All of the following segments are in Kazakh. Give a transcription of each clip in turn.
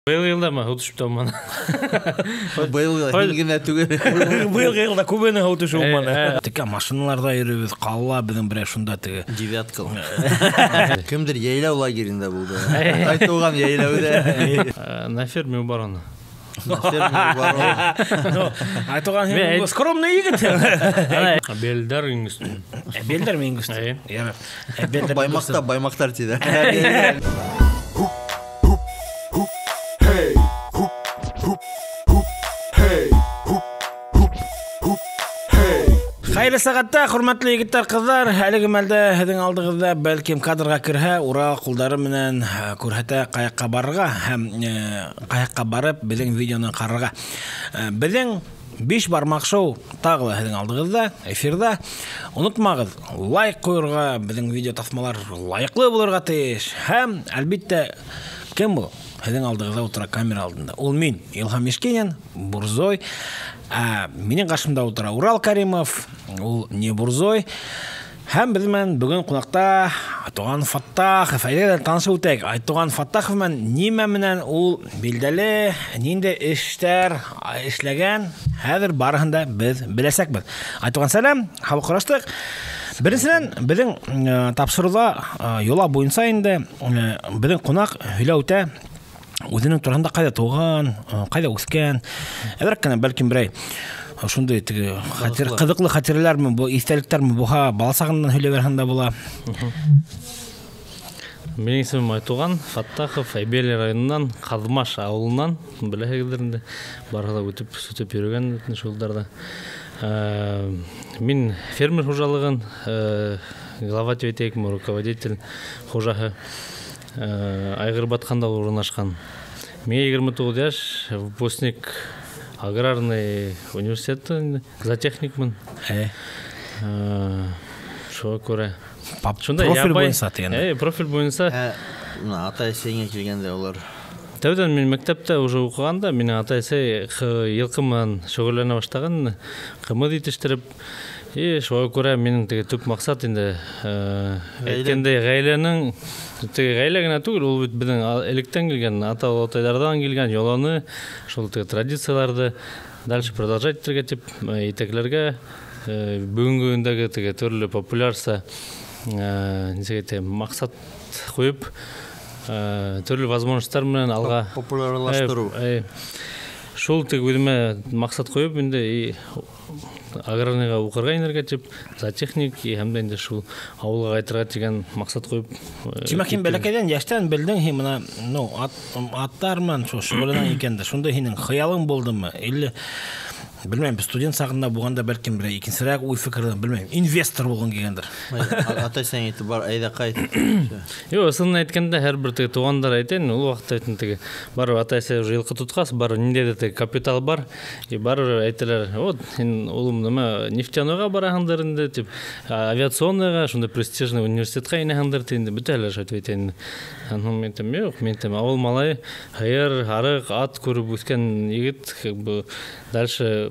Быйыл йылда ма утушуптан мана. Быйыл генә түгел. Быйыл йылда күбене утушу мана. Тика машиналарда йөрүбез, калла безнең берәр шунда теге. Девятка. Кемдер яйлау лагеринде булды. Айтылган яйлауда. На ферме барган. Айтылган һәм скромный егет. Белдар ингүс. Белдар ингүс. Яра. Белдар Баймактар тиде. Хайры сағатта, құрматлы егеттер қыздар, әлігі мәлді әдің алдығызда бәлкем кадрға кірге, ұра құлдары менен көрхеті қаяққа барыға, қаяққа барып, біздің видеоны қарыға. Біздің 5 бармақ шоу тағылы әдің алдығызда, эфирда. Ұнытмағыз, лайк қойырға, біздің видео тасмалар лайықлы болырға тейш. Әм, әлбетті, кем бұл? Әдің алдығызда отыра камера алдында. Ол мен, Илхам Ешкенен, Бурзой. Менің қашымда отыра Урал Каримов, ол не Бурзой. Һәм біздің бүгін қонақта Айтуған Фаттахов, әйден танышы өтек. Айтуған Фаттахов мен неме менен ол белдәлі, ненде іштер, ішлеген, әдір барығында біз білесек біз. Айтуған сәлем, хабы құрастық. Біріншіден, біздің тапсырыла yola бойынса енді біздің қонақ үйлі өте өзінің тұрғанда қайда туған, қайда өскен, әдірек кәне бәлкім бірай шундай қызықлы қатерлер мен, естеліктер мен бұға баласағынан үйлі берханда бола. Менің есімім Айтуған Фаттахов, Айбели районынан, Қазмаш ауылынан, біләгілерінде барғыда өтіп үйреген жолдарда. Мен фермер хожалығын, главать етейкім, руководитель хожағы. Айғыр батқанда орнашқан. Мен 29 жаш, выпускник аграрный университеті, зоотехникмін. Шоға көре. Профиль бойынса тегенде? Профиль бойынса. Ата-әсеңе келгенде олар. Тәуден мен мектепте уже оқығанда, менің ата-әсі елқыман шөғіліне баштаған, қымы дейтіштіріп, шоға көре менің түп мақсат енді әйткенде ғайленің ғайле генә түгел, ул бит безнең электән килгән, ата-аталардан килгән яланы, шул традицияларны дальше продолжать итәргә дип, итәкләргә бүгенге көндәге төрле популярса мақсат куеп, төрле возможностьлар белән алга популярлаштыру. Шул үземә мақсат куеп, инде аграрныйга укырга инергә дип, зоотехник һәм дә инде шул авылга кайтырга дигән мақсат куеп. Тимәкин бәләкәдән яшьтән белдең һин менә, аттар мен шугылынан икән дә, шунда һинең хыялың булдымы? Или Bilmem, studen sağında buğanda belki bir ikincisirek uy fikirden bilmem. Investor olgun gelgendir. Ata sen eti bar ayda kayıt. Yo, aslında etkende her bir tege tuğandar ayten, ulu vaqtta ayten tege bar ata sen yılqı tutqas, bar ninde de kapital bar, bar ayteler, o улым нема нефтяныйга барахандар инде тип авиационныйга шундай престижный университетка инехандар тенде бүтәләр шайтен. Анын ментем юк, ментем авыл малай хайыр, харык, ат күрүп үскән егет бу дальше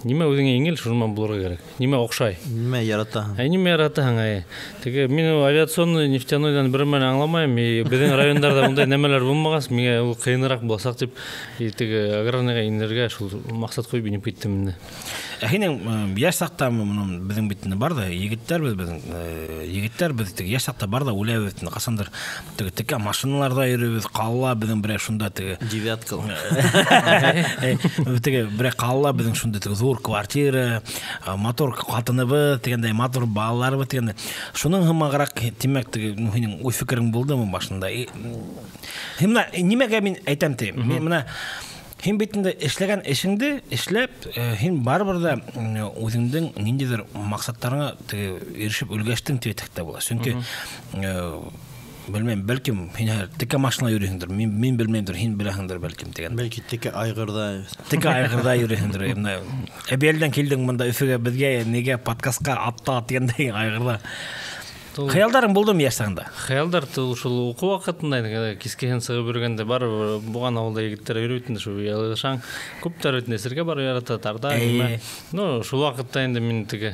ниме үзеңә иңел шурман булырга кирәк. Ниме охшай? Ниме ярата? Ниме яратаһың ай? Теге мин авиационный нефтяныйдан бер мен аңламайм. Безнең районнарда мондай нәмәләр булмагас, миңа ул кыйнырак булсак дип, теге аграрныйга инергә шул максат куеп инеп киттем инде. Һинең яшь сакта моның безнең битне бар да, егетләр без теге яшь сакта бар да, үләбез касандыр. Теге машиналарда йөрибез, калла безнең берәр шунда теге девятка. Теге берәр калла безнең шунда теге зур квартира, мотор катыныбыз, дигәндәй мотор балаларыбыз дигәндәй. Шуның хымаграк тимәк теге һинең уй фикерең булдымы башында? Һимна нимәгә мин әйтәм ти? Менә Һин битендә эшләгән эшеңдә эшләп, һин барыбер дә үзеңнең ниндидер максаттарыңа ирешеп өлгәштең дип әйтәктә була. Чөнки белмәм, бәлким һин теке машина йөрисеңдер. Мин белмәймдер, һин беләһеңдер бәлким дигән. Бәлки теке айгырда. Теке айгырда йөрисеңдер. Менә әбелдән килдең монда Өфөгә безгә нигә подкастка атта дигәндәй айгырда. Хыялдарың булдымы яшсаңда? Хаялдар ушул окуу вакытында кискеен сыгып жүргөндө бар буган ауылда егиттер үйрөйтүн ушу ялышаң көптөр өтүн эсерге бар ярата тарда эме. Ну ушул вакытта энди мен тиги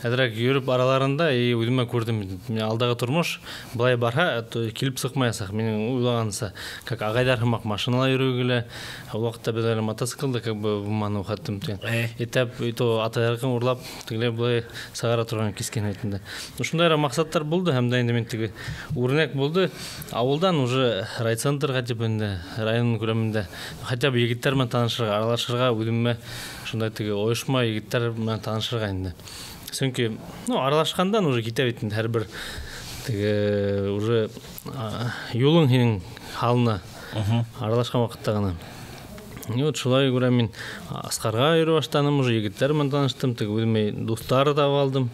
эдерек жүрүп араларында үйдүмө көрдүм. Мен алдагы турмуш былай барха килип сыкмаясак менин уйлаганса как агайдар хымак машиналар жүргүлө. Ал вакытта биз эле мотоциклды как бы буманы ухаттым тен. Этеп үйто атайыркын урлап тигиле былай сагара турган кискен өтүндө. Ушундай максаттар булду һәм да инде мен тиги үрнек булду. Авылдан уже райцентрга жибенде, район күлөмүндө хотя бы егиттер менен таанышырга, аралашырга үйдүмө ушундай тиги оюшма егиттер менен таанышырга инде. Чөнки, аралашкандан уже кетебит ар бир тиги уже юлуң сенин халына аралашкан вакытта гана. Вот шулай көрөм мен Аскарга йөрүп баштадым, уже егиттер менен тааныштым, тиги үйдүмө достар да алдым.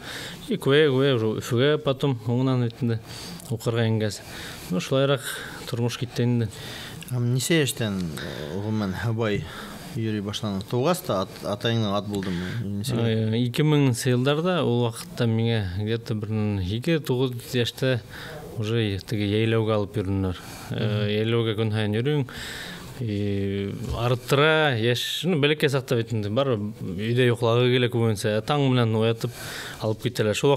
И көе уже Үфүгө потом оңунан өтүндө укырга ингез. Шулайрак турмуш кетти инде. Несе эштен угумен бай йөрүй башланы. Тугаста атайыңдын ат булдуму? 2000 жылдарда ул вакытта миңе где-то бир 2-9 жашта уже тиги яйлоого алып жүрдүнөр. Яйлоого күн сайын жүрүң. Арыттыра яш белекке сактап өтүндү. Бар үйдө уйкулагы келе көбүнсө таң менен уятып алып кетелер. Шул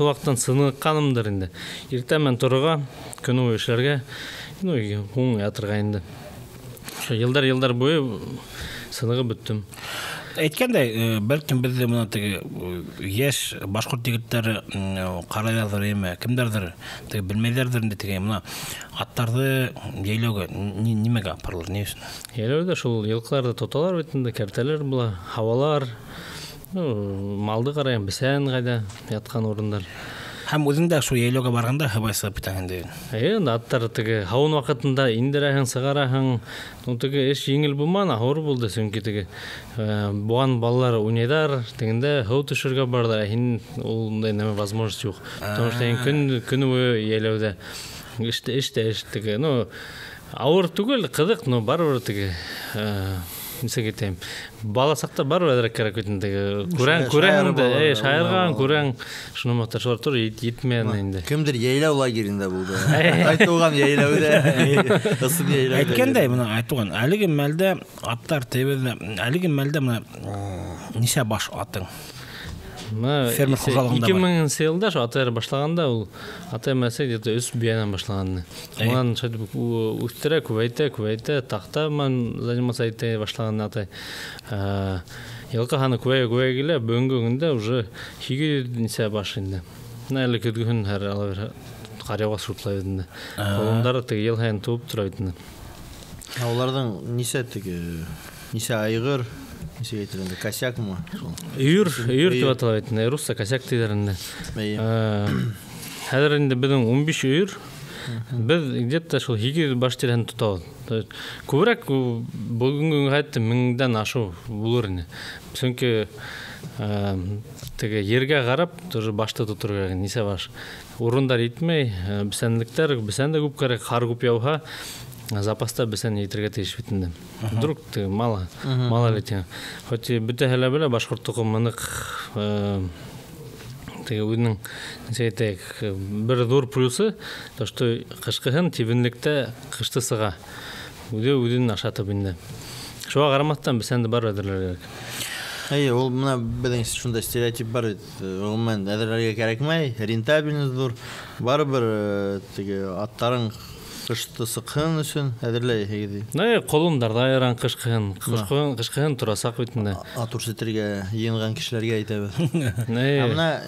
вакыттан сыныгыкканымдыр инде. Эртең менен турга, күн бою ишлерге, оң ятырга инде. Ошо жылдар бою сыныгып бүттүм. Айткандай, балким бизде мына тиги яш башкорт егиттери карайлардар эме, кимдердир тиги билмейлердир инде тиги мына аттарды яйлоого немеге апарылыр, не үчүн? Яйлоого ушул жылкыларды тоталар бетинде кертелер була, хавалар, малды карайын, бисен кайда яткан орундар. Һәм үзеңдә шу яйлоога барганда хабай сыгып китәң инде. Аттар тиги хавын вакытында индерәһең, сыгараһың. Тиги эш жеңил булман, авыр булды чөнки тиги буган балалар уйнайдар, тигинде хау төшөргө бардар. Ул неме возможность жок. Потому что күн бою яйлоуда эш тиги, авыр түгел, кызык, но барыбыр тиги нисегетем. Бала сакта бар эдерек керек өтүндө. Күрәң шайырган, күрәң шуны маташар тур етмен инде. Кимдир яйлау лагеринде булды. Айтылган яйлауда. Ысып яйлауда. Айткандай мына айтылган, алиги мәлдә аттар тебеде, алиги мәлдә мына ничә баш атың? Фермер хужалыгында 2000 жылда шу атайыр башлаганда ул атай мәсе где-то үс биянан башлаган. Онан үстүрө күбөйтө такта мен заниматься ете башлаган атай. Жылкы ханы күбөй келе бүгүнкү күндө уже 2 ничә баш инде. Нәле көдгөн һәр алар карыга шутлай инде. Колундары тиги ел сайын туып тура инде. Алардан ничә айгыр нисегейтиринде косякмы? Үйүр деп аталат, русса косяк дейдеринде. Хәзер инде биздин 15 үйүр. Biz где-то шул 2 баш терен тутабыз. Күбрәк бүгүнкү кайтты 1000ден ашу булыр ине. Чөнки теге жерге карап, тоже башты тутурга несе баш. Урындар итмей, бисендиктер, бисенде көп керек, кар көп яуха. Запаста бисен йитерге тиеш битинде. Вдруг мало летен. Хоть бүте хәле беле башкорттук мынык теге үзенең нисейтек бер зур плюсы, то что кышкыһын тибинлектә кышты сыга. Үзен ашатып инде. Шуга карамастан бисенде бар әдерләр керек. Ул мына безнең шундай стереотип бар бит. Ул мен әдерләргә кирәкмәй, рентабельность зур. Барыбер теге аттарың кышты сыкын өчен әдерләй һәйди. Колундарда айран кышкыһын турасак битендә. Ат үрсетергә йынган кешеләргә әйтәбез. Менә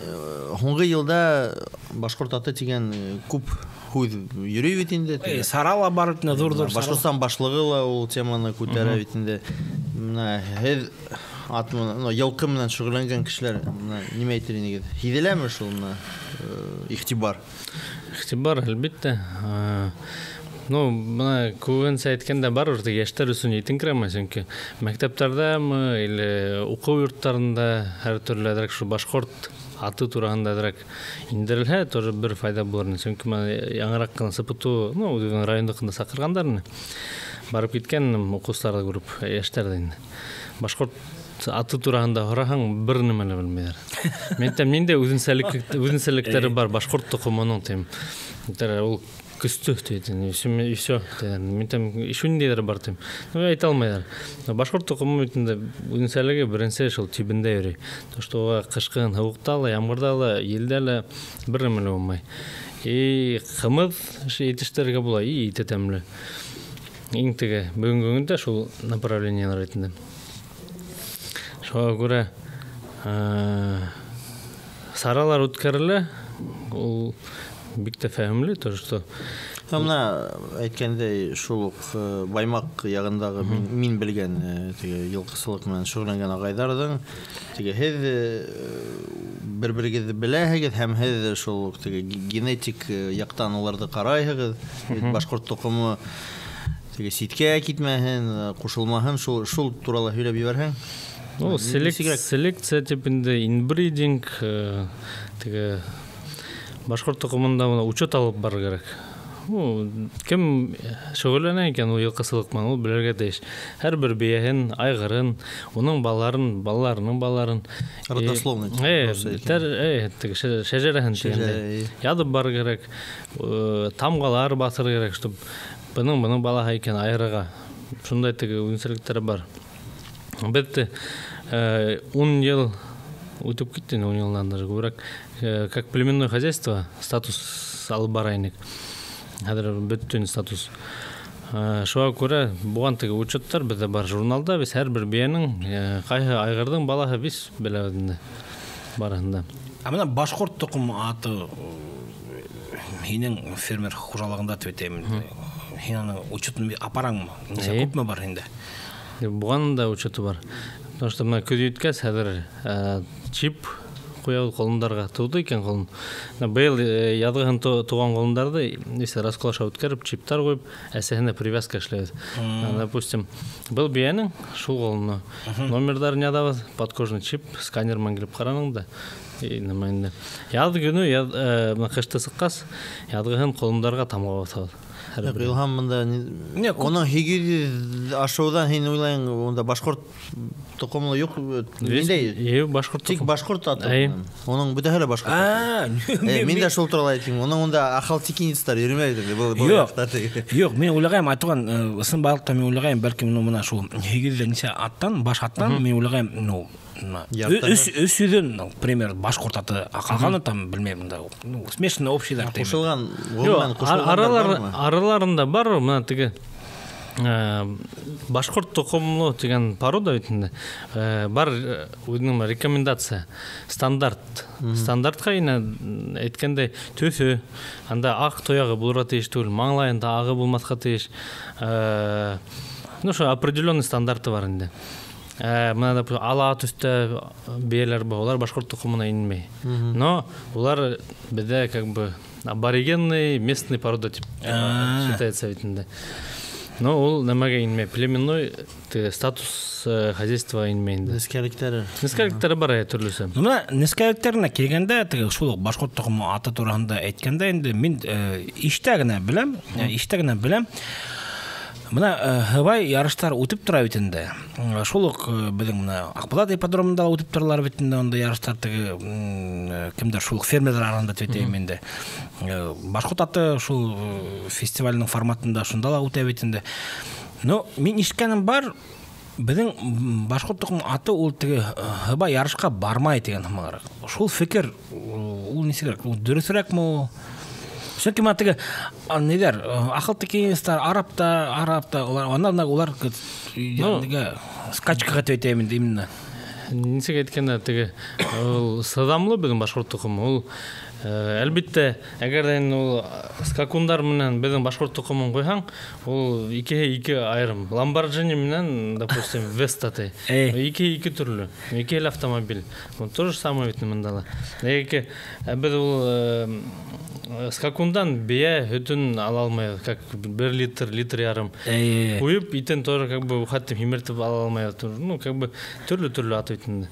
һуңгы елда башкорт аты дигән күп хуй йөри бит инде. Сарала бар бит зур-зур. Башкортстан башлыгы ла ул теманы күтәрә бит инде. Менә һез атмы, ялкы менән шөгыльләнгән кешеләр нимә әйтер инде? Һиделәме шул игътибар? Игътибар әлбәттә. Менә күбенсә әйткәндә барыр ди яшьтәр өчен җитенкерәме, чөнки мәктәпләрдәме, или уку йортларында һәр төрле әдрәк шу башкорт аты турында әдрәк индерелһә, тоже бер файда булыр. Чөнки яңарак кына сыпыту, үзенең райондыкында сакыргандар барып киткән укучыларга күреп яшьтәрдә инде. Башкорт аты турагында сораһаң бер неме ла белмәйләр. Миндә үзенчәлекләре бар башкорт тукымының тем. Ул күстү тетен, все. Мен там ишүндәйләр бар тем. Әйтә алмайлар. Башкорт тукымы битендә үзенчәлеге беренче шул тибендә йөри. То что кышкын, һавыкталы, ямгырдалы, елдәле бер неме ла булмай. Кымыз итештерге була, ите тәмле. Иң теге бүгенге көндә шул направлениелар ретендә. Шуңа күрә саралар үткәрелә. Ул бик тә фәһемле, то что Мына әйткәндәй шул Баймак ягындагы мин белгән теге йылкысылык менән шөгыльләнгән агайдарның теге һез бер-берегезне беләһегез һәм һез шул теге генетик яктан уларны карайһыгыз. Башкорт тукымы теге ситкә китмәһен, кушылмаһын, шул туралы һөйләп ебәрһәң. Селекция типендә инбридинг теге башкорт тукымында учет алып бар керек. Кем шөгыльләнә икән ул йылкысылык менән, ул белергә тиеш. Һәрбер бияһен, айгырын, уның балаларының балаларын родословный. Теге шәҗәрәһен дигәндә. Ядып бар керек. Тамгалар басыр керек, чтобы буның балаһы икән айрыга. Шундай теге үзенчәлекләре бар. Бетте 10 ел үтеп китте, 10 елдан даже күбрәк, как племенное хозяйство статус алып барайнык. Хәзер бөтен статус. Шуңа күрә буган теге учеттар бездә бар журналда, без һәрбер биянең кайһы айгырдың балаһы без беләбез барында. Менә башкорт тукымы аты һинең фермер хуҗалыгында төтәмен. Һин аны учетын апараңмы? Ничә күпме бар инде? Буган да учеты бар. Потому что менә көз үткәс хәзер чип куяу колындарға туды икән колын. Быел ядгыһын туган колындарды если расколаша үткәреп чиптар куеп, әсәһенә привязка эшләбез. Допустим, был биянең шул колынны номерларын ядабыз, подкожный чип, сканер менән кирип караның да. Нема инде. Яд көне менә кышты сыккас, ядгыһын колындарға тамга басабыз. Илһам монда оның 800 ашудан һин уйлайың, онда башкорт тукымлы юк. Ниндәй? Башкорт. Тик башкорт аты. Оның бүтәһе башкорт. Мин дә шул турында әйтим. Оның онда ахалтикинистар йөрмәйди. Юк, мен уйлагам айтган ысын балыкта мен уйлагам, бәлки менә шул 800 ничә аттан, баш аттан мен уйлагам, Өсүден, пример, башкорт аты калганы там белмәйм да. Смешно общийдар. Кушылган, араларында бар, менә теге башкорт тукымлы дигән порода битендә бар үзенең рекомендация, стандарт. Стандартка инә әйткәндәй төсө, анда ак тоягы булырга тиеш түгел, маңлаенда агы булмаска тиеш. Шо определенный стандарты бар инде. Менә да ала төстә бияләр бар, улар башкорт тукымына инмәй. Но улар бездә как бы аборигенный местный порода тип считается битендә. Но ул нәмәгә инмәй, племенной статус хозяйства инмәй инде. Нескәлектәре бар төрлесе. Менә нескәлектеренә килгәндә, теге шул башкорт тукымы аты турында әйткәндә инде мин иштә генә беләм. Менә һавай ярыштар үтеп тора бит инде. Шул ук безнең менә Акбулат ипподромында үтеп торалар бит инде, анда ярыштар теге кемдер шул фермерлар арасында төтәйм инде. Башкорт аты шул фестивальнең форматында шунда ла үтә бит инде. Но мин ишеткәнем бар, безнең башкорт тукымы аты ул теге һавай ярышка бармай дигән хәмәр. Шул фикер ул нисегрәк, ул дөресрәкме ул? Чөнки матыгы нидер, ахылтыкинстар арапта улар ягънигә скачкага төйтәмен именно. Нисек әйткәндә теге ул садамлы безнең башкорт тукымы, ул әлбәттә әгәр ул скакундар менән безнең башкорт тукымын куйһаң, ул ике айрым. Lamborghini менән, допустим, Vesta тай. Ике төрле, ике автомобиль. Вот то же самое бит монда. Ләкин без ул скакундан бия хөтін ала алмайды, как 1 литр ярым. Куып, итен тоже как бы ухаттым химертіп ала алмайды. Ну, как бы түрлі атыйтынды.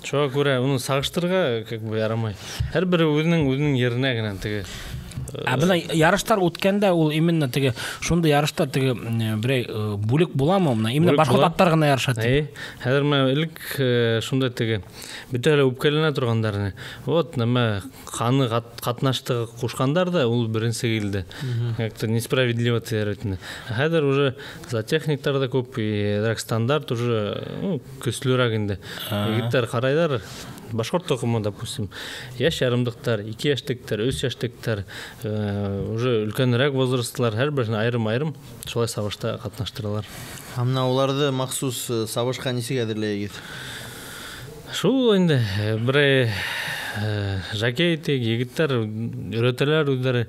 Шоға көрі, оны сағыштырға как бы ярамай. Әр бірі өзінің еріне генен теге Абына ярыштар үткәндә ул именно теге шундай ярыштар теге бирей бүлек буламы мына именно башкорт аттар гына ярышат. Хәзер мен илк шундай теге бүтәле үпкәленә торгандарны. Вот нәмә каны катнаштыгы кушкандар да ул беренче килде. Как-то несправедливо тиярәтне. Хәзер уже за техниктар да күп, и стандарт уже көслөрәк инде. Егетләр карайдар. Башкорт токымы, допустим, яш ярымдыктар, 2 яшьтектер, 3 яшьтектер, уже өлкәнрәк возрастлар һәрберне айрым-айрым шулай сабышта катнаштыралар. Мына уларды махсус сабышка нисек әзерләйгез? Шул инде бер жакей тек егетләр өйрәтәләр үзләре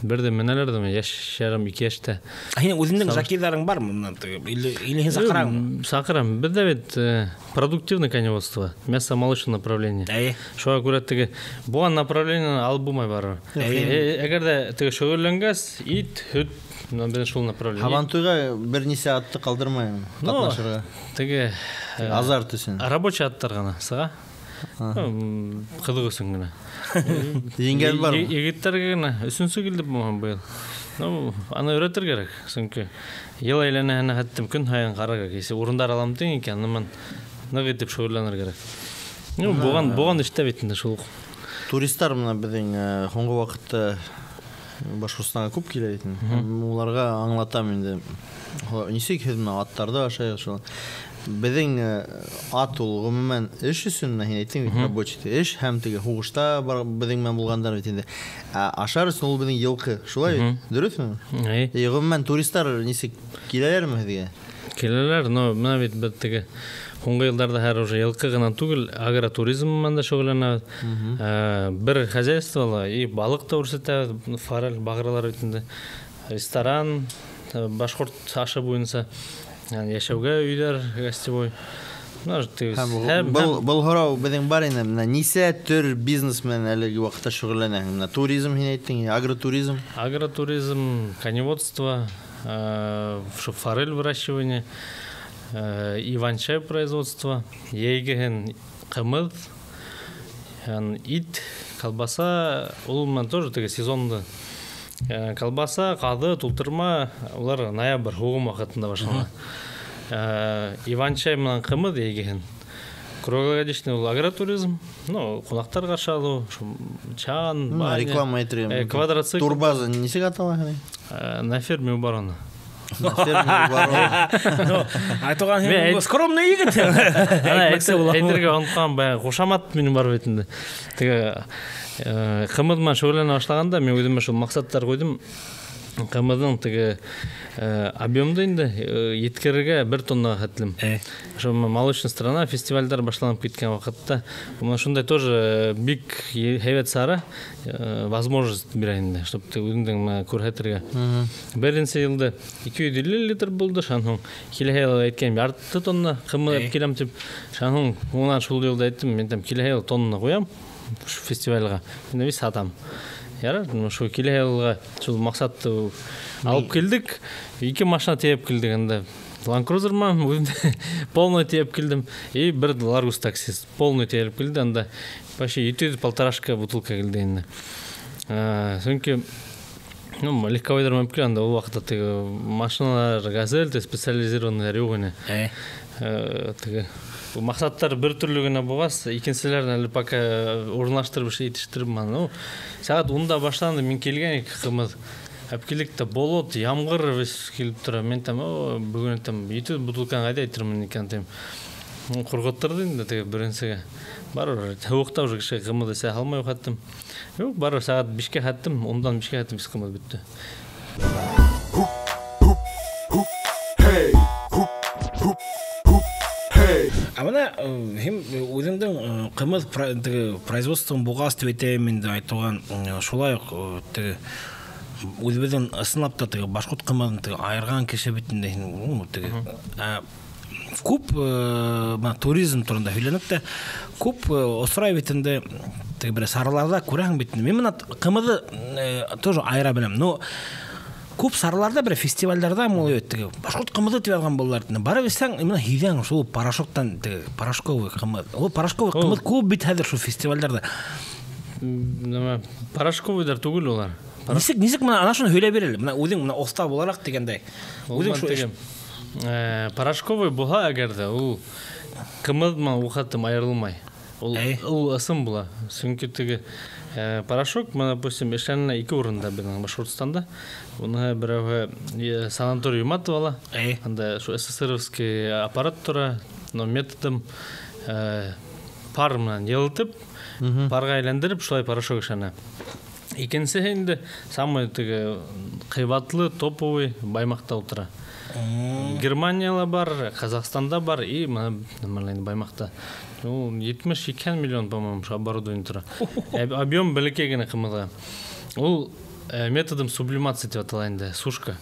бердә менәләр дә яш ярым 2 яшьтә. Һин үзеңнең жакейларың бармы моннан теге? Или һин сакыраңмы? Сакырам. Бездә бит продуктивное коневодство, мясо-молочное направление. Шуңа күрә теге бу направление алып булмай барыр. Әгәр дә теге шөгыльләнгәс, ит, һөт мен шул направление. Һавантуйга бер нисә атты калдырмайм катнашырга. Теге азарт өчен. Рабочий аттар гына сыга. Кыдык өчен генә. Еңгәл бар. Егетләргә генә өченче килде булган быел. Ну, аны өйрәтер кирәк. Чөнки ел әйләнәһенә хәттем көн һайын карарга кесе урындар алам дигән икән, мен нык итеп шөгыльләнер кирәк. Ну, булган эштә бит инде шул. Туристлар менә безнең соңгы вакытта Башкортстанга күп килә икән. Уларга аңлатам инде. Нисек һез менә аттарда ашайсыз шул. Безнең ат ул гомумән эш өчен һин әйттең бит, рабочий эш һәм теге хугышта безнең мен булгандар бит инде. Ашар өчен ул безнең елкы. Шулай, дөресме? Гомумән туристлар нисек киләләрме һезгә? Киләләр, но менә бит бит теге Хуңгы елдарда һәр уже елкы гына түгел, агротуризм менән дә шөгыльләнә. Бер хозяйстволы и балык та үрсәтә, форель, багырлар битендә. Ресторан, башкорт ашы буенча яшәүгә өйләр, гостевой. Был һорау безнең бар инде, менә нисә төр бизнес менән әлеге вакытта шөгыльләнә? Менә туризм һин әйттең, агротуризм. Агротуризм, коневодство, форель выращивание. Иван-чай производство, ейген кымыз, ит, колбаса, ул мен тоже теге сезонды. Колбаса, кады, тултырма, улар ноябрь хугым вакытында башлана. Иван-чай менен кымыз ейген. Круглогодичный ул агротуризм, ну, кунактар каршы алуу, чан, баня, реклама әйтер. Квадроцикл. Турбаза нисек атала? На ферме у барона. Айтуган һин скромный егет. Әйтергә онткан бая кушамат минем бар битендә. Теге кымыз менән шөгыльләнә башлаганда мен үземә шул максаттар куйдым. Кымызның теге объемды инде еткерергә 1 тонна хәтлем. Шул молочная страна фестивальдер башланып киткән вакытта, менә шундай тоже бик һәйбәт сары возможность бирә инде, чтобы ты үзеңнең күрһәтергә. Беренче елда 250 литр булды, шаның киләһе ел әйткән 1 тонна кымыз алып киләм дип, шаның унан шул елда әйттем, мен там киләһе ел тонна куям фестивальгә. Мен бит сатам. Ярар, шул киләһе елга шул максатты алып килдек. 2 машина тиеп килдек анда. Land Cruiser ма, полный тиеп килдем. И бер Largus таксист полный тиеп килде анда. Почти 1,5 бутылка килде инде. Чөнки ну, легковойдар менеп килгәндә ул вакытта теге машиналар газель, специализированный рюгыны. Теге максаттар бер төрле генә булгас, икенчеләрне әле пока урнаштырып итештереп ман. Ну, сәгать 10-да башланды, мин килгән кымыз. Әпкелектә болот, ямгыр килеп тора. Мен там бүген там 7 бутылканы кайда әйтермен икән тем. Кургаттырды инде теге беренчегә. Барыр, тавыкта уже кеше кымыз дисә алмай хаттым. Юк, барыр сәгать 5-кә хаттым, ондан 5-кә хаттым кымыз битте. Амана һим үзеңнең кымыз производствоны бугас дип әйтәмен дип айтылган шулай ук теге үзебезнең ысынлап та теге башкорт кымызын теге айырган кеше битендә теге күп туризм турында һөйләнеп тә күп Острой битендә теге бер сарыларда күрәһең бит. Мен моны кымызы тоже айыра беләм. Но күп сарыларда бер фестивальләрдә мул теге башкорт кымызы дип алган булалар. Бара бисәң, менә һидәң шул порошоктан теге порошковый кымыз. Ул порошковый кымыз күп бит хәзер шул фестивальләрдә. Порошковыйдар түгел улар. Нисек мына ана шуны сөйләп биреле. Мына үзең мына оста буларак дигәндәй. Үзең шу порошковый була әгәрдә, ул кымызма ухатым айырылмай. Ул ысым була. Чөнки теге порошок, мы, допустим, эшләнә 2 урында безнең Башкортстанда. Уны берәүгә санаторий юматып ала. Анда шу СССРовский аппарат тора, но методым пар менән йылтып, парга әйләндереп, шулай порошок эшләнә. Икенчесе инде самый теге кыйбатлы топовый Баймакта утыра. Германияда бар, Казахстанда бар и Баймакта. 72 миллион, по-моему, оборудование тора. Объем бәләкәй генә кымызга. Ул методом сублимации дип аталган, сушка.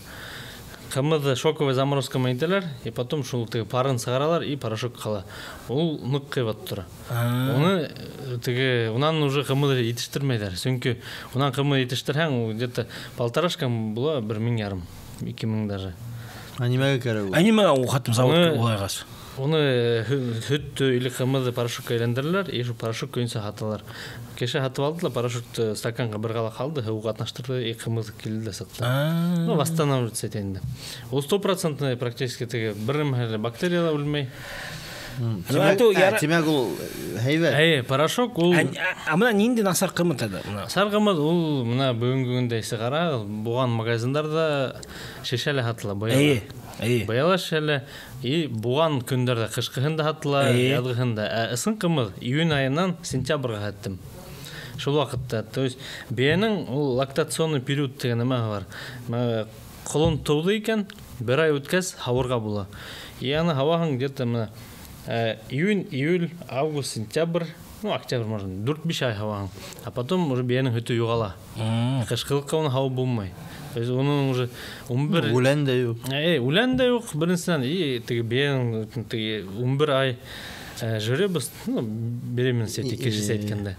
Кымызды шоковый заморозка мәйтәләр, и потом шул теге парын сыгаралар и порошок кала. Ул нык кыйбат тора. Уны теге унан уже кымызды итештермәйләр. Чөнки унан кымыз итештерһәң, где-то полторашка була 1500, 2000 даже. Анимага кәрәк. Анимага ухатым заводка улайгас. Уны хөттө или кымызды порошокка әйләндерәләр, и шу порошок көйнсә хаталар. Кеше хатып алдылар, порошокты стаканга бер гала калды, һәүгә атнаштырды, и кымыз килде сыкты. Ну, восстанавливается инде. Ул 100% практически теге бер бактериялар үлмәй. Тимәк ул һәйбәт. Порошок ул. Мына нинди насар кымыз ада? Насар кымыз ул мына бүгенге көндә сыгара, буган магазиннарда шешәле хатыла, Баяла шешәле, и буган көндәрдә кышкыһында хатыла, язгыһында. Ысын кымыз июнь айынан сентябрьгә хаттым. Шул вакытта, то есть биянең ул лактационный период дигән нәмә бар. Колын туды икән, бер ай үткәс һавырга була. И аны һаваһың где-то июнь, июль, август, сентябрь, ну октябрь можно, 4-5 ай һаваһың. А потом уже биянең хөте югала. Кышкылыкка уны һавы булмай. То есть onun уже 11 үлән дә юк. Үлән дә юк беренчедән, и теге биянең теге 11 ай жүребез, ну беременность икенчесе әйткәндә.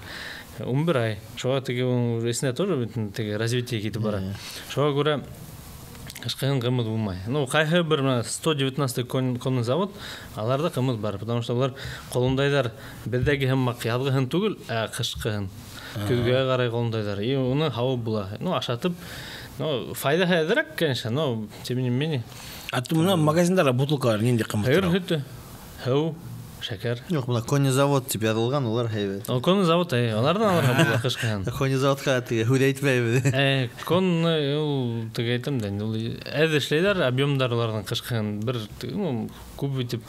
11 ай. Шуңа теге ресне тоже теге развитие китеп бара. Шуңа күрә кышкыгын кымыз булмай. Ну кайһы бер 119 конный завод, аларда кымыз бар, потому что алар колундайлар бездәге һәм язгыһын түгел, кышкыгын. Көзгә карай колундайлар. И уны һавы була. Ну ашатып, ну файда хәзерәк, конечно, но тем не менее. Атымна магазинда бутылкалар нинди кымыз? Хәйр һәү шәкәр. Юк, була конный завод дип язылган, улар һәйбәт. Ул конный завод, алардан аларга була кышкыгын. Конный заводка теге һүд әйтмәйбез. Конный ул теге әйтәм дә, ул әз эшләйләр, объемдар аларның кышкыгын бер күп итеп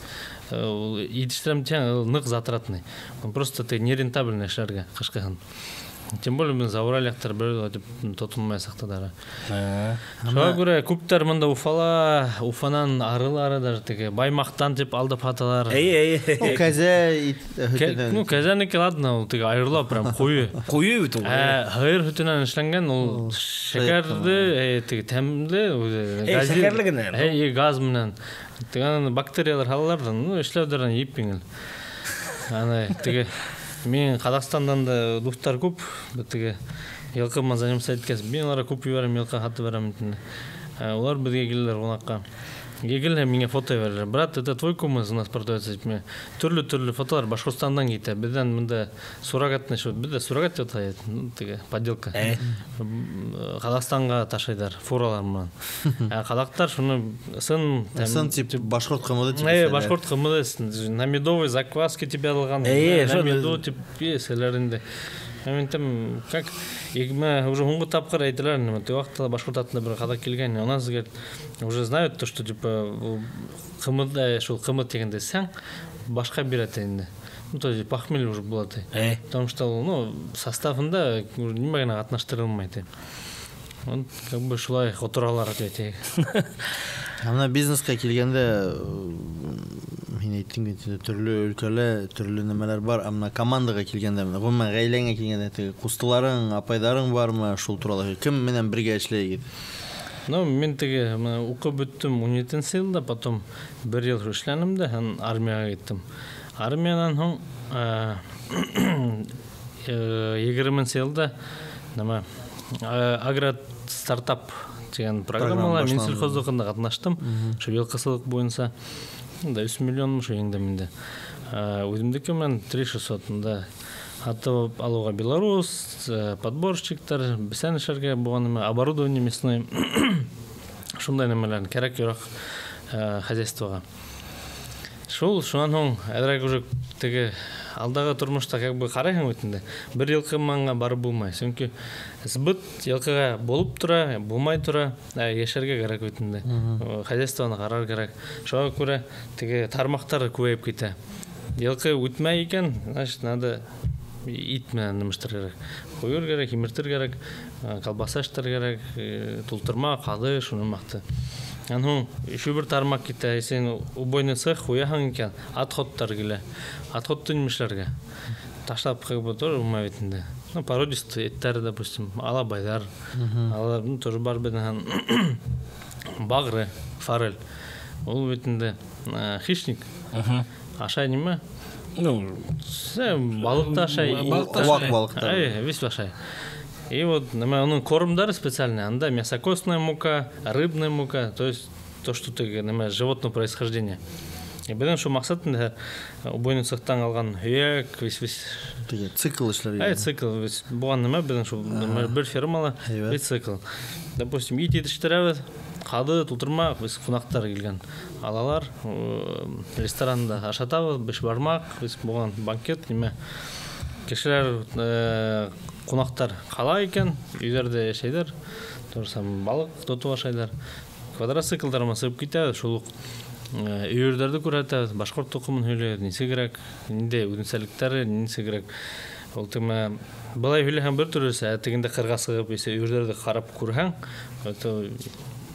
итештерәм дигән, нык затратный. Он просто нерентабельный эшләргә кышкыгын. Тем более мы зауралектор бер тотынмайсак та дара. Шуңа күрә күптәр монда Уфанан арылары даже теге Баймактан дип алдып хаталар. Кәзә Ну кәзәнеке ладно, ул теге айырыла прям куе. Куе бит ул. Хәйр хөтеннән эшләнгән, ул шәкәрле, теге тәмле, газлы. Газ менән. Теге бактериялар халлардан, ну эшләүдәрен еп иңел. Аны теге мен Қазақстандан да достар көп, бітіге елқыма заниматься еткәс, мен оларға көп үйарым, елқа хаты барам. Олар бізге келдер қонаққа. Келдер, менге фото берілер. Брат, это твой кумыс у нас продается. Түрлі фотолар Башқұртстандан кейті. Бізден мұнда суррогатный шот. Бізде суррогат деп атайды, подделка. Қазақстанға ташайдар, фуралар мұнан. Қазақтар шуны сын тип башқұрт қымыды тип. Башқұрт қымыды, на медовый закваски тебе алған. На меду тип селерінде. Мен там как мы уже хунгу тапкыр айтылар, но ты вакытта башкорт атында бер кадак келген. У нас уже знают то, что типа кымыда шул кымыт дегенде сәң башка бирәт инде. Ну то есть похмелье уже было ты. Потому что ну составында нима гына катнаштырылмайды. Он как бы шулай отуралар әйтәйек. Ана бизнеска килгәндә мин әйттем бит төрле өлкәлә төрле нәмәләр бар. Ана командага килгәндә, гомумән гаиләңә килгәндә апайларың, апайдарың бармы? Шул туралы кем менән бергә эшләйгез? Ну, мен теге укып беттем 17 елда, потом 1 ел эшләнем дә, һәм армияга киттем. Армиянан соң 20 елда нәмә агро стартап деген программалар мен сельхоздукында катнаштым. Шу елкысылык боюнча 3 миллион шу еңдә миндә. Үземдеке мен 3600-да атып алуға Беларусь, подборщиктар, бесен ішерге болған оборудование местное, шундай немелерін керек ерақ хозяйствоға. Шунан хоң, әдірек уже теге алдағы тұрмышта как бы қарайын өтінде. Бір елқы маңға барып болмай. Сөңкі сбыт елқыға болып тұра, болмай тұра, ешерге керек өтінде. Хозяйствоны қарар керек. Шоға көре теге тармақтары көйіп кете. Елқы өтмей екен, значит, надо ит менен немештер керек. Қойыр керек, химертер керек, колбасаштар керек, тұлтырма, қады, шуны мақты. Анхун еще бір тармақ кете, сен убойный цех уяхан екен, отходтар келе. Отходты немешлерге. Ташлап как бы тоже умай ветінде. Ну, породистые еттер, допустим, алабайдар. Алар, тоже бар беден багры, форель. Ол ветінде хищник. Ашай неме? Ну, балықты ашай. Уақ балықтар. Весь ашай. И вот onun кормдары специальные, анда мясокостная мука, рыбная мука, то есть то, что ты животного происхождения. И беден что мақсат убойный цехтан алған үйек, весь цикл ішлер. Цикл, бұған неме беден что бір фирмала, весь цикл. Допустим, ит етіштірәві, қады, тұлтырмақ, весь қонақтар келген. Алалар ресторанда ашатабы, биш бармақ, весь бұған банкет неме. Кешелер қонақтар қала екен, үйлерде шейдер, тұрсам балық, тоту ашайдар. Квадроциклдарыма сығып кетеді, шулық үйердерді көрәті, башқұрт тұқымын үйлер, несі керек, нінде өдінсәліктері, несі керек. Ол тіме, бұлай үйлеген бір түрісі, әтігінде қырға сығып, үйердерді қарап көрген, өті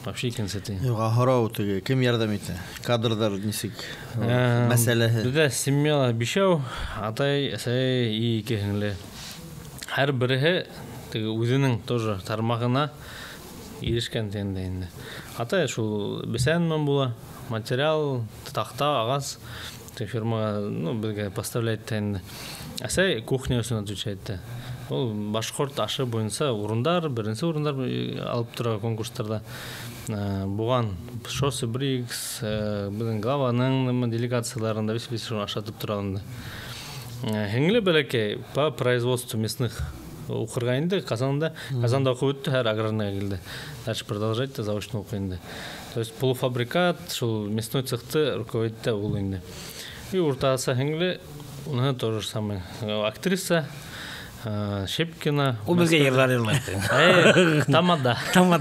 вообще екен сәті. Ғарау түге, кім ярдам еті? Кадрдар несік мәселесі? Бүді семьяла бішау, атай, әсәй, ие екенлі. Әр бірігі өзінің тоже тармағына ерішкен теңді. Атай, шул бесәнмен бұла, материал, тақта, ағаз, фирмаға бізге поставляйт теңді. Әсәй, кухня өсін отвечайтты. Ол башқұрт ашы бойынса орындар, бірінші орындар алып тұра конкурстарда. Бұған Шосы Брикс, біздің главаның делегацияларында весь ашатып тұралынды. Хеңілі бәләке по производству местных оқырғайынды Қазанда оқып өтті, әр аграрная келді. Дальше продолжайтты, заочно оқиынды. То есть полуфабрикат, шул местной цехты руководитель олынды. И ұртағысы хеңілі, оны тоже самый актриса, Шепкина. Ол бізге ерлар. Тамада. Ну,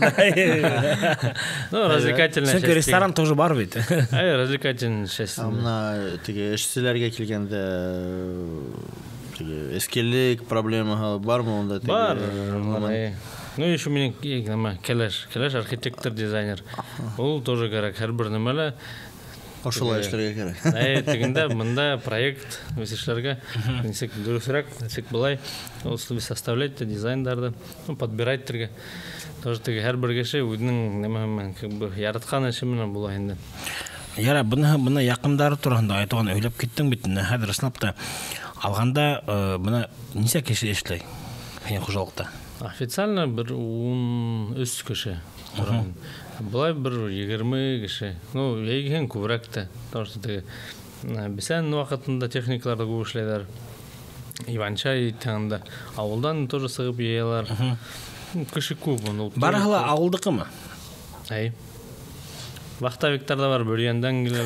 развлекательная часть. Сенкі ресторан тоже бар бейт. Развлекательная часть. Амна ішсілерге келгенде ескелік проблема бар ма онда? Бар. Ну, еще менен келеш архитектор, дизайнер. Ол тоже керек, әр бір немелі. Ошылай ішлерге керек. Тегінде мұнда проект весешлерге несек дұрысырақ, несек бұлай составлять дизайндарды, подбирайтерге. Тоже теге әр бір кеше өзінің яратқан әшіміне бұлай енді. Яра, бұны яқындары тұрғанда айтуған өйлеп кеттің бітін, әдір снапта алғанда бұны несе кеше ешлей қожалықта? Официально бір 13 кеше тұрған. Бұлай бір 20 кеше. Ну, егген көбірәкті. Потому что бесән уақытында техникаларды көп ішлейдер. Иванчай таңында. Ауылдан тоже сығып еялар. Кіші көп. Барғыла ауылдықы ма? Әй. Вақтавиктарда бар, бөрияндан келер.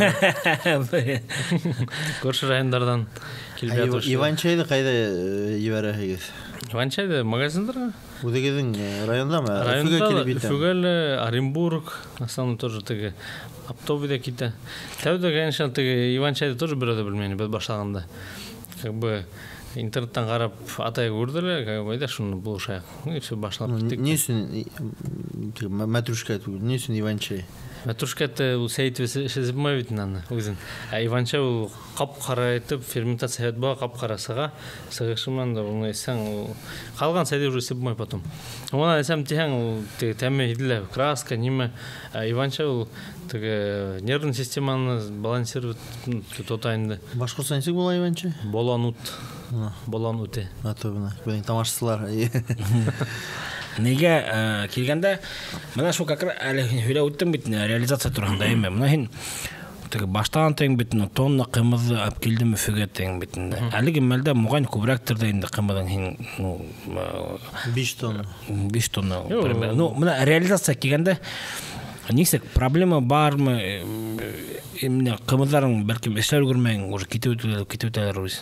Көрші райондардан келбет өші. Иванчайды қайда ебәрі егіз? Иванчайды магазиндарға? Удегіздің районда ма? Районда, Фюгелі, Оренбург, основном тоже теге Аптовыда киті. Тәуді, конечно, теге Иванчайды тоже біреді білмейні, бәд башлағанда. Как бы интернеттен қарап атай көрділі, как бы, шуны бұл шайық. И все башлап кеттік. Не үшін, мәтрушка айту, не үшін Иванчай? Мәтрушкәті ол сәйті шезіпмай бетін аны, өзін. Иванчай ол қап-қара етіп, ферментация әйт бұға қап-қарасыға, сығышыман да оны әсен, қалған сәйді уже сепмай потом. Оны әсем теген ол тәмі еділі, краска, неме. Иванчай ол нервный системаны балансирует тотайынды. Башқұрсан есік бола Иванчай? Болан өте. Атыбына, бәдің тамашсылар. Неге келгенде, мына шо какыр әлі өйлі өттім бітіне реализация тұрғанда еме. Мына хен теге баштан тең битен тонна кымызды алып келдим өфөгө тең битен. Әлеге мәлдә муган күбрәк төрдә инде кымызның 5 тонна. 5 тонна примерно. Ну, менә реализация килгәндә нисек проблема бармы? Именно кымызларың бәлки эшләр күрмәң, уже китүтәләр үз.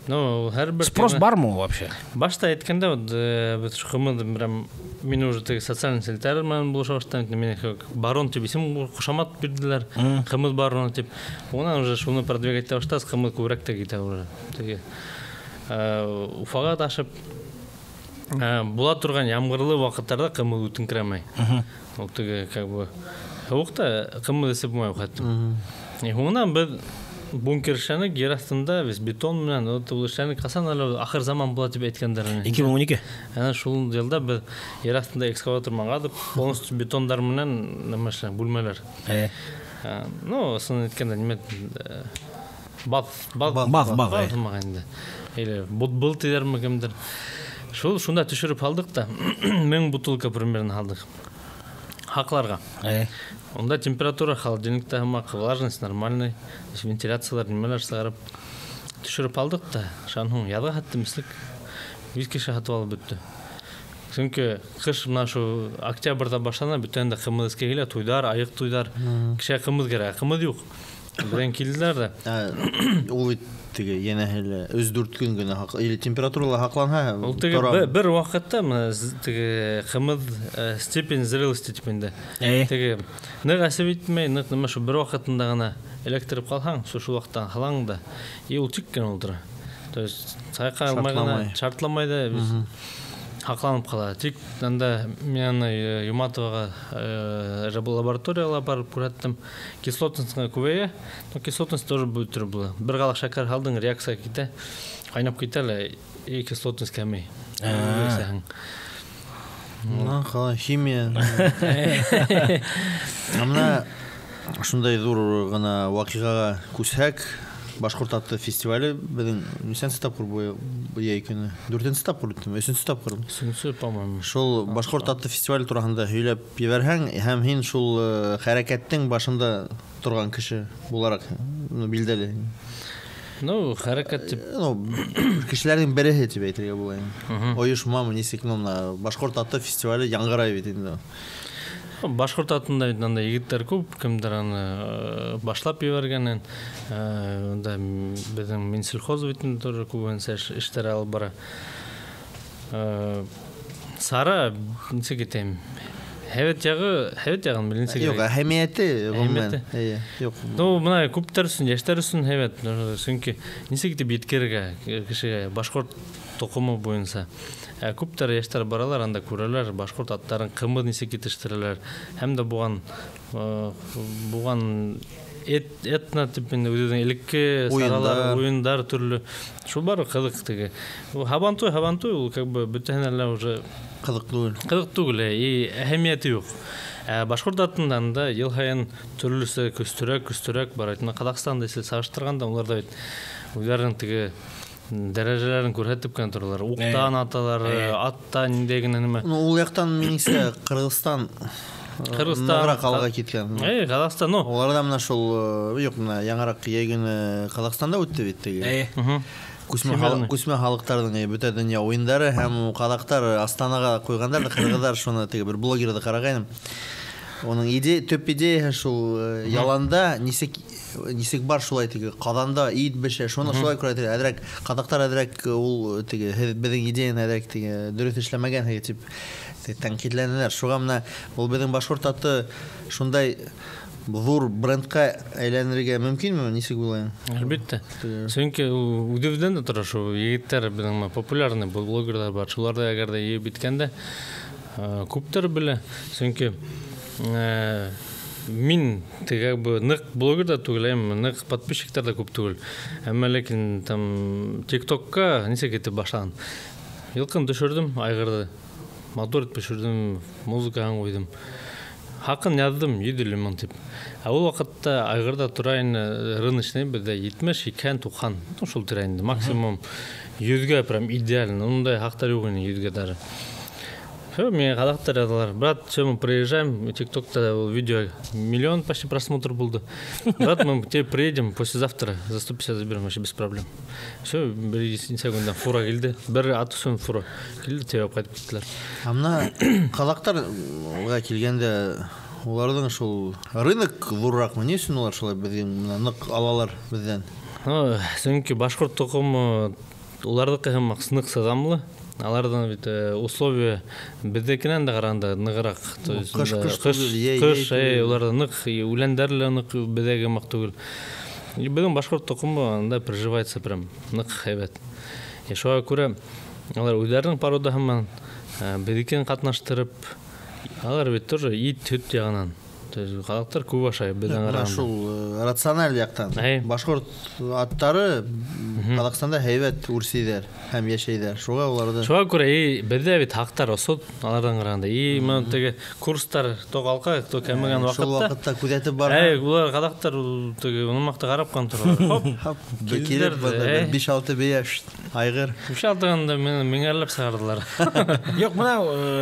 Ну, һәрбер Спрос бармы вообще? Башта әйткәндә, без кымызды мен уже теге социальный сетьләр менән булыша баштым. Мен барон дип исем кушамат бирделәр. Кымыз барон дип. Онан уже шуны продвигать итә баштас, кымыз күбрәк тә китә уже. Теге Уфага ташып була торган ямгырлы вакытларда кымыз үтенкерәмәй. Ул теге как бы хавыкта кымыз исеп булмай кайттым. Онан без бункер эшләнек җир астында без бетон менән ул эшләнек касан әле ахыр заман була дип әйткәннәр. 2012. Әнә шул елда без җир астында экскаватор маңадып, полностью бетондар менән нәмәшләр, бүлмәләр. Ну, сын әйткәндә нимә бат инде. Или бутбыл тидәрме кемдер. Шунда төшереп алдык та 1000 бутылка примерно алдык. Хакларга. Онда температура холодильникта хамак, влажность нормальный, вентиляциялар нимәләр сыгарып төшереп алдык та, шаның язга хатты мислек 100 кеше хатып алып бетте. Чөнки кыш менә шу октябрьдә башлана, бүтән дә кымыз килә, туйдар, аяк туйдар, кеше кымыз кирәк, кымыз юк. Белән килделәр дә. Ул теге янәһеле үз 4 көн генә или температуралар хакланһа, ул теге бер вакытта теге кымыз степень зрелости типендә. Теге нык әсеп итмәй, нык нимә шу бер вакытында гына электрик калһаң, шул вакыттан халаң да, и ул тиккән ултыра. То есть сайка алмай гына шартламай да без хакланып кала. Тик анда мен Юматовага лабораторияга барып күрәттем. Кислотностька күбәя, но кислотность тоже будет трубла. Бер галак шәкәр алдың, реакция китә. Кайнап китәләр, и кислотность кәмей. Кала химия. Амна шундай зур гына вакыйгага күсәк. Башкорт атты фестивале безнең ничәнче тапкыр бу көне? 4нче тапкыр үтте, 3нче тапкыр. 3нче, по-моему. Шул Башкорт атты фестиваль турында һөйләп җибәрһәң, һәм һин шул хәрәкәттең башында торган кеше буларак, билдәле. Ну, хәрәкәт дип, кешеләрнең береһе дип әйтергә була. Оешмамы нисек монда Башкорт атты фестивале яңгырай бит инде. Башкорт атында анда егетләр күп, кемдер аны башлап җибәргәннән, анда безнең Минсельхоз битен тоже күбенсә эшләр алып бара. Сара ничек әйтәм? Хәвет ягын беленсә. Юк, әһәмияте гомумән. Юк. Ну, менә күптәр өчен, яшьләр өчен хәвет. Чөнки ничек дип yetkерергә кешегә Башкорт токымы буенча. Күптәр яшьләр баралар, анда күрәләр, Башкорт аттарын кымыз ничек итештерәләр. Һәм дә буган этна типендә үзенең элекке саралар, уендар төрле. Шу бар кызык теге. Хабантой ул как бы бөтенләй уже кызык түгел, и әһәмияте юк. Башкорт атында ел һайын төрлесе көстөрәк бар. Казакстанда исә сагыштырганда уларда бит үзләренең теге дәрәҗәләрен күрһәтеп кенә торалар. Уктан аталар, аттан индегенә нимә. Ну, ул яктан минсә Кыргызстан калга киткән. Казакстан, ну. Оларда менә шул юк, менә яңарак ягын Казакстанда үтте бит теге. Күсмә халыктарның бөтен дөнья уеннары һәм казактар Астанага куйгандар, кыргызлар шуны теге бер блогерда карагайным. Оның төп идея шул яланда нисек бар шулай теге казанда ит беше, шуны шулай күрәтер. Әдрәк казактар әдрәк ул теге безнең идеяны әдрәк теге дөрес эшләмәгән дип тәнкыйтьләнәләр. Шуга менә ул безнең Башкорт аты шундай зур брендка әйләнергә мөмкинме? Нисек була? Әлбәттә. Чөнки үдәвдән дә тора шу егетләр безнең популяр блогерлар бар. Шуларда әгәр дә еп биткәндә күптәр белә. Чөнки мин теге нык блогер да түгел, нык подписчиктар да күп түгел. Әмма ләкин там TikTokка ничек итеп башлаган. Йылкын төшердем айгырды. Мотор итеп төшердем, музыканы куйдым. Хакын яздым, 7 мең дип. Ул вакытта айгырда турайын рыночный бездә 70-90 шул тирәнде. Максимум 100гә прям идеально. Ундай хактар юк инде 100гә даже. Мен қазақтар ядылар. Брат, все, мы приезжаем, ТикТокта видео 1 миллион почти просмотр болды. Брат, мы тебе приедем послезавтра, за 150 заберем, вообще без проблем. Все, бір инстаграмдан фура келді. Бір аты сөн фура келді, тебе қайтып кеттілер. Амна қазақтарға келгенде олардың шул рынок зурракмы, не үшін олар шулай бізден нық алалар бізден? Сөңкі башқұрт тұқымы олардықы hem нық сазамлы. Алардан бит условия біздекінен де қарағанда нығырақ. Қыш, оларда нық, өлендерлі нық біздегі мақ түгіл. Біздің башқұрт тұқымы анда проживается прям нық әбет. Шоға көре, алар өздерінің парода хаман біздекін қатнаштырып, алар бит тоже ит түт жағынан. Қазақтар көп ашай бізден қарағанда. Шул рациональ яқтан. Башқұрт аттары Қазақстанда әйбет үрсейдер, һәм яшейдер. Шуға оларды... Шуға көре, бізде бит хақтар осыд, алардан қарағанда. Мен теге курстар тоқалқа, кәміген вақытта. Шул вақытта күдәтіп бар. Бұлар қазақтар ұнымақты қарап қантыр. Келіп, 5-6 бейеш, айғыр. 5-6 ғанда мен әрліп сағардылар. Жоқ, мұна,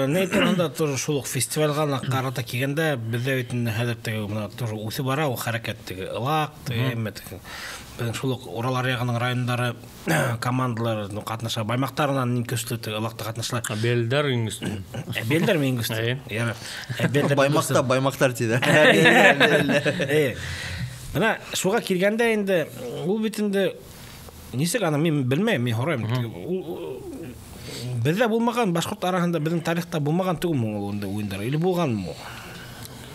не тұрғанда шулық фестивальға қарата кегенде бізде хәдәптәге мына тоже үсе бара у хәрәкәттәге ылак тәмәтәге бен шулык уралар ягының райондары командалар катнаша баймактарынан иң көчле ылакта катнашлар белдер иңгүстү белдер иңгүстү яра белдер баймактар тиде мына шуга киргәндә инде ул бит инде нисек аны мен белмәйм мен хорайм бездә булмаган башкорт арасында безнең тарихта булмаган түгел ул инде уендар или булганмы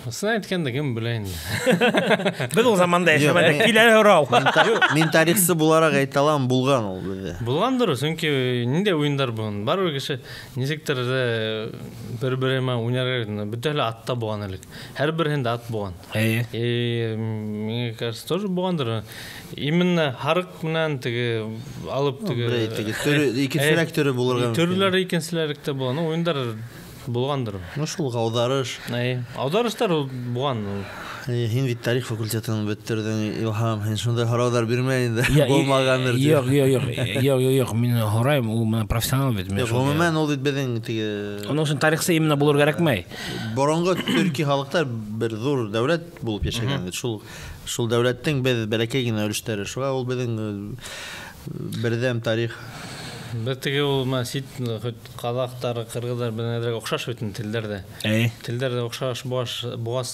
Сына айтканда кем білейін. Біз ол заманда яшамадық, келер ұрау. Мен тарихсы бұларақ айталам, бұлған ол бізде. Бұлғандыр, сөңке нінде ойындар бұғын. Бар өкеші незектерді бір-біріме ойнарға бүтәлі атта бұған әлік. Әр бірінде ат бұған. Менге қарсы тоже бұғандыр. Именно харық мұнан алып екенсілік түрі бұлырған. Түрлері екенсілерікті бұған. Ойындар болғандыр. Шул аударыш. Аударыштар бұған. Хин вит тарих факультетінің біттерден илхам. Хин шундай хараудар бермейді. Болмағандыр. Yok. Мен хорайым, ол профессионал бет. Ғомымен ол бит беден. Оның үшін тарихсы именно болыр керек май? Бұрынғы түркі халықтар бір зор дәулет болып ешеген. Шул дәулеттің бәләкеген өліштері. Шуға ол беден бірдем тарих. Бәттіге ол сит қазақтар, қырғыздар бәнәдірек оқшаш өтін тілдерді. Тілдерді оқшаш бұғас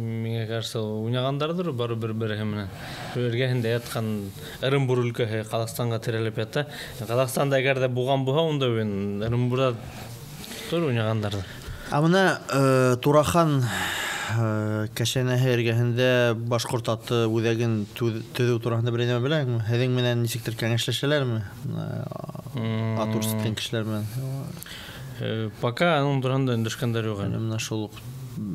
менге қарсы ойнағандардыр, бары бір-бірі хемінен. Өргәхінде ятқан Ырымбұр үлкі Қазақстанға тіреліп ятта. Қазақстанда әгерде бұған бұға, онда Ырымбұрда тұр ойнағандарды. Амына Турахан Кәшәнәһе эргәһендә башҡорт аты үҙәген төҙөү тураһында берәй нәмә беләһеңме? Һеҙҙең менән нисектер кәңәшләшәләрме? Ат үрсеткән кешеләр менән. Пока аның тураһында өндәшкәндәр юҡ. Менә шул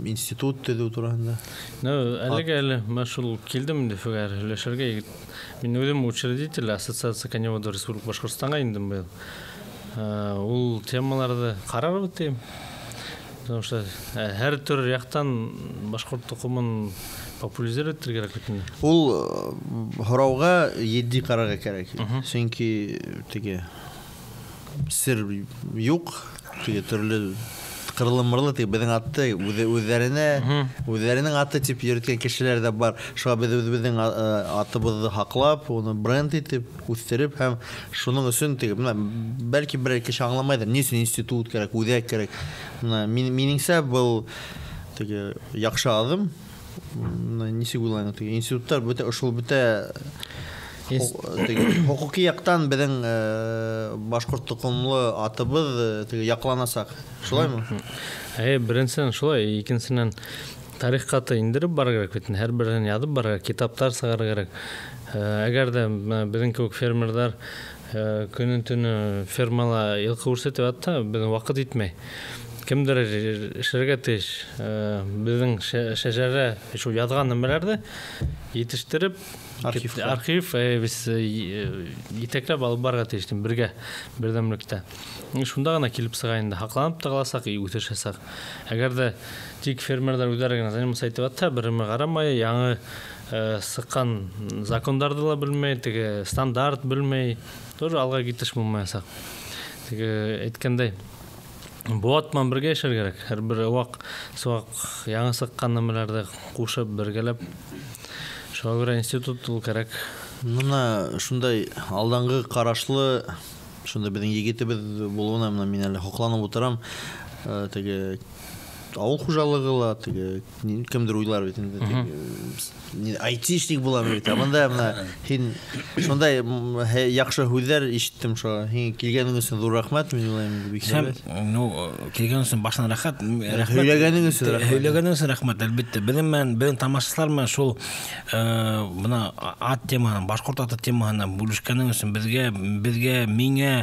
институт төҙөү тураһында. Әле мен шул килдем инде фигәр һөйләшергә. Мин үҙем учредитель ассоциация коневода Республика Башҡортостанға индем быйыл. Ул темаларҙы ҡарарбыҙ тием. Потому что һәр төр яҡтан башҡорт тоҡомон популяризировать итергә кәрәк. Ул һорауға етди ҡарарға кәрәк. Сөнки теге сер юҡ, теге төрлө ҡырылымырлы теге беҙҙең атты үҙҙәренең аты тип йөрөткән кешеләр ҙә бар. Шуға беҙ үҙебеҙҙең атыбыҙҙы һаҡлап, уны бренд итеп, үҫтереп һәм шуның өсөн теге бәлки берәй кеше аңламайҙыр, ни өсөн институт кәрәк, үҙәк кәрәк. Минеңсә был теге яҡшы аҙым. Нисек уйлайһың, теге институттар шул бөтә Хоқуқи яқтан беҙҙең башҡорт тоҡомло атыбыҙ яҡланасаҡ. Шулаймы? Беренсенән шулай, икенсенән тарихҡа индереп барыр кәрәк. Һәр береһен яҙып барыр, китаптар сығарыр кәрәк. Әгәр дә беҙҙең кеүек фермерҙар көнөн-төнө фермала йылҡы үрсетеп ятһа, беҙҙең ваҡыт етмәй. Кемдер эшләргә тейеш. Беҙҙең шәжәрә шул яҙған нәмәләрҙе етештереп, архив етәкләп алып барырға тейеш бергә берҙәмлектә. Шунда ғына килеп сыға инде. Һаҡланып та ҡаласаҡ, үҫеш ясаҡ. Әгәр дә тик фермерҙар үҙҙәре генә заниматься итеп ятһа, береме ҡарамай, яңы сыҡҡан закондарҙы ла белмәй, теге стандарт белмәй, тоже алға китеш булмаясаҡ. Теге әйткәндәй, Буатман бірге ешер керек. Әрбір уақ суақ яңы сыққан нөмірлерді қушып біргелеп. Шоға көрі институт ол керек. Мына шундай алданғы қарашлы шундай біздің егетібіз болуына мына мен әлі хоқланып отырам. Теге ауыл қожалығыла, теге кімдір ойлар бет енді. Айтишник боламын бет. Аманда мына хин шундай яқшы сөздер ишеттім шоға. Хин келгенің үшін зор рахмат, мен ойлаймын бек. Сәм, келген үшін башынан рахмат. Сөйлегенің үшін рахмат. Сөйлегенің үшін рахмат, әлбетте. Біздің тамашашылармен шул мына ат темаһын, башқұрт аты темаһын бөлішкенің үшін бізге, меңе,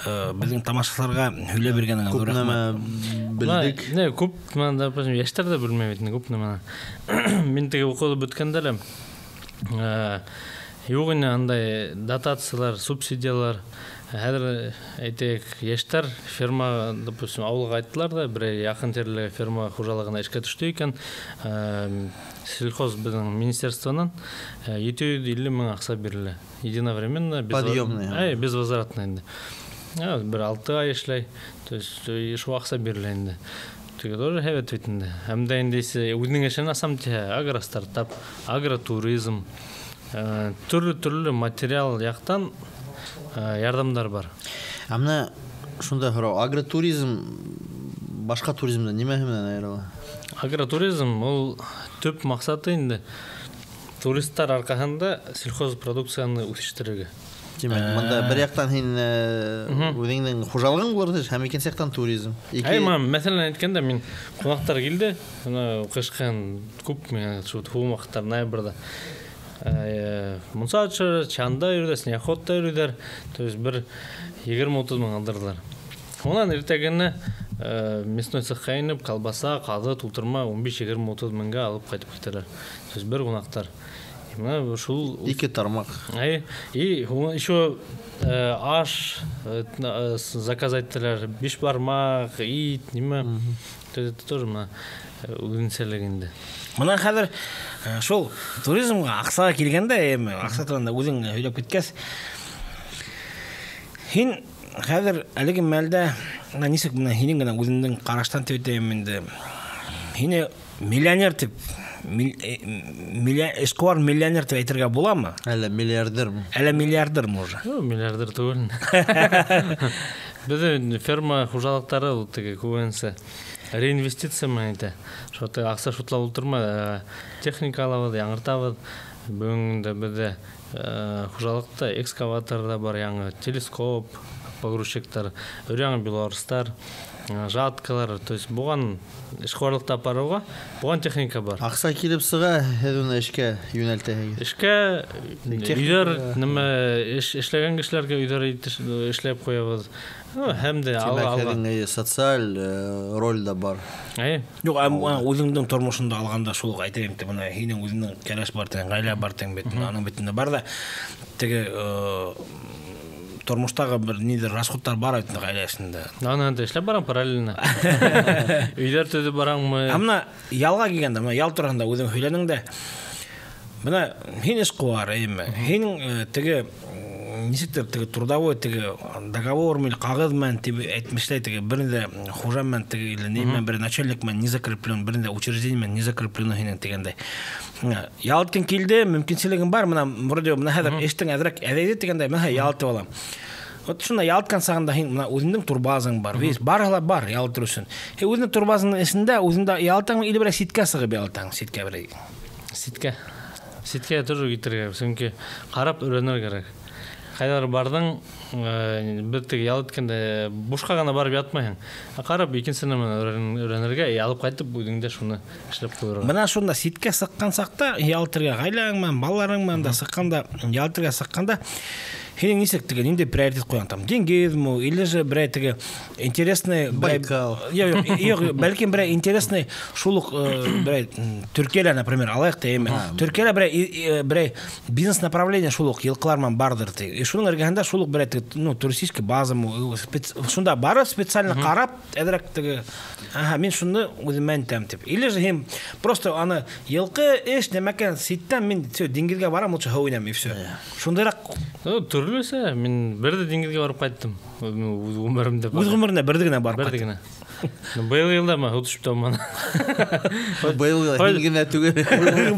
біздің тамашашыларға сөйлеп бергенің зор рахмат. Білдік. Не, көп, допустим, яштар да білмейді, көп немені. Мен теге оқуды бүткендерім. Yoğun андай дотациялар, субсидиялар, әдір әйтек ештер ферма, допустим, ауылға айттылар да, бір яқын терлі ферма қожалығына ішке түшті екен, сельхоз біздің министерстводан 750 мың ақса берілі. Единовременно, безвозвратно енді. Бір 6 ай ішлей, то есть еш ақса берілі енді. Теге тоже хәвет бетінде. Әмді ендесі өзінің ішін асам те агростартап, агротуризм, түрлі материал яқтан ярдамдар бар. Амна шунда хұрау, агротуризм башқа туризмда немәхімден айырыла? Агротуризм ол төп мақсаты енді туристтар арқасында сельхоз продукцияны өсіштіруге. Демек, мында бір яқтан өзіңнің қожалығың көрді, һәм екен сияқтан туризм. Мәселен айтканда мен қонақтар келді, қышқан көп мен туым уақыттар ноябрьда. Мұнсатшы, чанда үйірді, снеходта үйірдер, то есть бір 20-30 мың алдырдылар. Онан ертегені местной цехқа еніп, колбаса, қазы, тұлтырма 15-20-30 мыңға алып қайтып кетерер. То есть бір қонақтар. Екі тармақ. И еще аш заказательтелер, беш бармақ, ит, неме. Это тоже өзінселегенде. Мұнан қазір шол туризмға ақсаға келгенде, ақса тұрғанда өзің өйлеп кеткес. Хин қазір әлігі мәлді, несек мұна хинің ғана өзімдің қараштан төйтеймінді. Хине миллионер тип, эшкуар миллионер тип әйтірге бола ма? Әлі миллиардер му? Әлі миллиардер му уже? Миллиардер түгілін. Бізді ферма қожалықтары көбінесе реинвестиция ма әйті. Шоты ақса шутла ұлтырма, техника алавады, яңыртавады. Бүгінгі бізді қожалықта экскаваторда бар, яңы телескоп, погрузчиктар, үряңы белорустар, жаткалар, то есть бұған ішқуарлықта апаруға, бұған техника бар. Ақса келіп сыға, әдуіні ішке юнәлтәге? Ішке үйдер, ішлеген кішілерге үйдер ішлеп қойабыз. Әмді алға. Социаль роль да бар. Жоқ, өзіңдің тұрмышында алғанда шолық айтайым, хинен өзіңдің кәрәш бар тәң, ғайля бар тәң бетін, аның бетінде бар да, теге тұрмыштағы бір нейдер расходтар бар айтында ғайласында. Аны ішлеп бараң параллельно. Үйдер төді бараң мы. Амна ялға келгенде, ял тұрғанда өзің сөйленіңде, мына хин ішқуар, хин теге несектер теге трудовой теге договор мен қағыз мен айтмышлай теге бірінде хужам мен теге или неймен бір начальник мен не закреплен, бірінде учреждение мен не закреплен хинен дегенде. Ялтын келді, мүмкіншілігім бар, мына хәдір ештің әдірек әдейді дегенде мен ялты болам. Вот шунда ялткан сағында мына өзіңдің турбазың бар, барғыла бар ялтыр үшін. Өзіңдің турбазының ішінде өзіңді ялтың или бір ситке сығып ялтың, ситке бір. Ситке тұру кетірге, сөңке қарап үренер керек. Қайдар бардың, біртігі ял еткенде бұшқа ғана барып ятмайын. Қарап екенсіне өренерге алып қайтып өдіңде шуны ішлеп қойырға. Мына шунда ситке сыққан сақта, ялтырға ғайлағыңмен, балаларыңмен да сыққанда, ялтырға сыққанда, хенің несек тіге ненде приоритет қойған там? Денгизму, или же бірай тіге интересный... Байкал. Бәлкем бірай интересный шулық, бірай Түркелі, например, алайық та еме. Түркелі бірай бизнес направление шулық елқылармен бардыр. И шуның әргенде шулық бірай туристический базаму, шунда бары специально қарап, әдірек тіге, мен шунды өзім мән тәм теп. Или же хем просто аны елқы еш немәкен ситтен мен денгизге барам, лучше хауынам, и все. Шундайрақ Түрлісі, мен бірді деңгізге барып қайттым. Өмірімде бар. Өз ғұмырында бірдігіне барып қайттым. Быйыл жылда ма утушуптан мана. Быйыл генә түгел.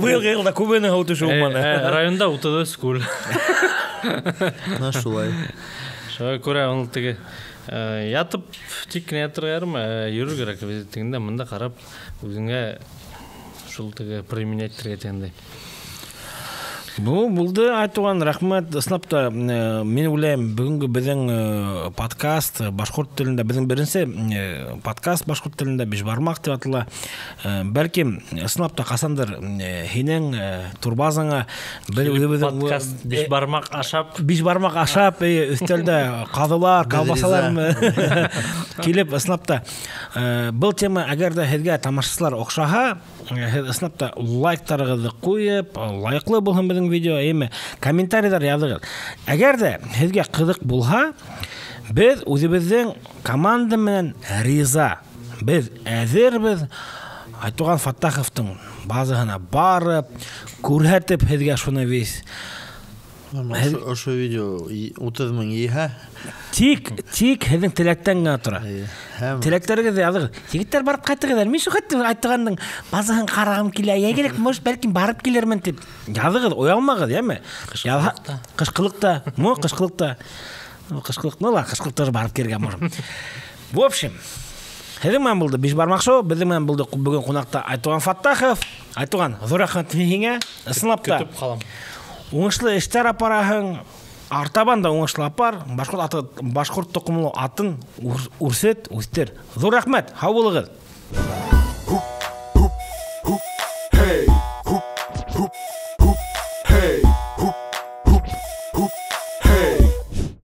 Быйыл елда күбенең утушу мана. Районда утыды скул. Шулай. Шуңа күрә ул теге ятып тик кенә ятырга йөрү керек. Тегендә монда карап үзеңә шул теге применять итәргә. Бу булды айтуган рахмат. Снапта мен уйлайм бүгүнкү биздин подкаст башкорт тилинде биздин биринчи подкаст башкорт тилинде Бишбармак деп атала. Балким снапта касандыр хинең турбазаңа бир подкаст Бишбармак ашап үстөлдө казылар, колбасалар килеп снапта бул тема агерде һезгә тамашачылар окшаһа, снапта лайктарыгызды куеп, лайклы булһын биздин видео, эми комментарийлар языгыз. Әгәр дә һезгә кызык булһа, без үзебезнең команда менән риза. Без әзербез Айтуган Фаттаховтың базаһына барып, күрһәтеп һезгә шуны вис. Ошо видео 30 мең иһә. Тик һезнең теләктән генә тора. Теләктерегез языгыз. Егетләр барып кайтыгызлар. Мин шул айтыгандың базаһын карагым килә. Ягерек, может, бәлки барып килермен дип. Языгыз, оялмагыз, яме? Кышкылыкта. Кышкылыкта барып кергән можем. В общем, һезнең менән булды Бишбармак шоу, безнең менән булды бүген кунакта Айтуган Фаттахов. Айтуган, зур рәхмәт һиңә. Ысынлапта. Көтеп калам. Уңышлы эштәр апараһың. Артабан да уңышлы апар. Башкорт токымлы атын үрсет, үстер. Зур рәхмәт. Һау булыгыз.